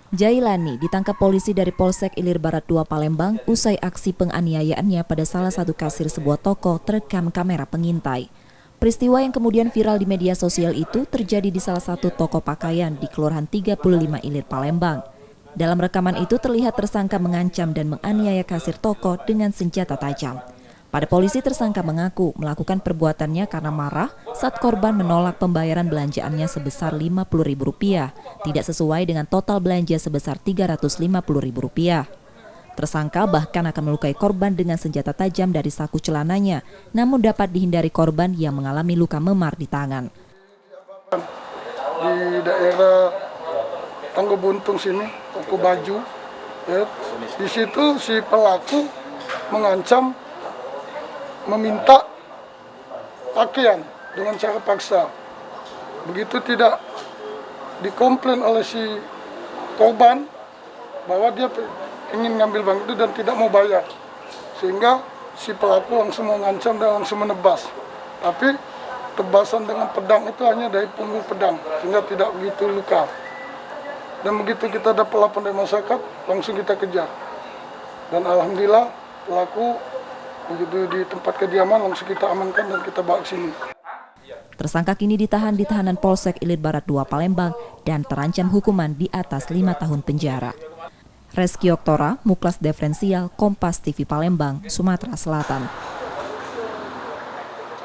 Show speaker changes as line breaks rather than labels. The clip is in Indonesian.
Jailani ditangkap polisi dari Polsek Ilir Barat 2 Palembang usai aksi penganiayaannya pada salah satu kasir sebuah toko terekam kamera pengintai. Peristiwa yang kemudian viral di media sosial itu terjadi di salah satu toko pakaian di Kelurahan 35 Ilir Palembang. Dalam rekaman itu terlihat tersangka mengancam dan menganiaya kasir toko dengan senjata tajam. Pada polisi, tersangka mengaku melakukan perbuatannya karena marah saat korban menolak pembayaran belanjaannya sebesar Rp50.000, tidak sesuai dengan total belanja sebesar Rp350.000. Tersangka bahkan akan melukai korban dengan senjata tajam dari saku celananya, namun dapat dihindari korban yang mengalami luka memar di tangan.
Di daerah Tangga Buntung sini, toko baju, ya, di situ si pelaku mengancam meminta pakaian dengan cara paksa. Begitu tidak dikomplain oleh si korban bahwa dia ingin ngambil bank itu dan tidak mau bayar, sehingga si pelaku langsung mengancam dan langsung menebas. Tapi tebasan dengan pedang itu hanya dari punggung pedang, sehingga tidak begitu luka. Dan begitu kita dapat laporan dari masyarakat, langsung kita kejar. Dan alhamdulillah pelaku begitu di tempat kediaman langsung kita amankan dan kita bawa ke sini.
Tersangka kini ditahan di tahanan Polsek Ilir Barat 2 Palembang dan terancam hukuman di atas 5 tahun penjara. Reski Oktora, Muklas Diferensial, Kompas TV Palembang, Sumatera Selatan.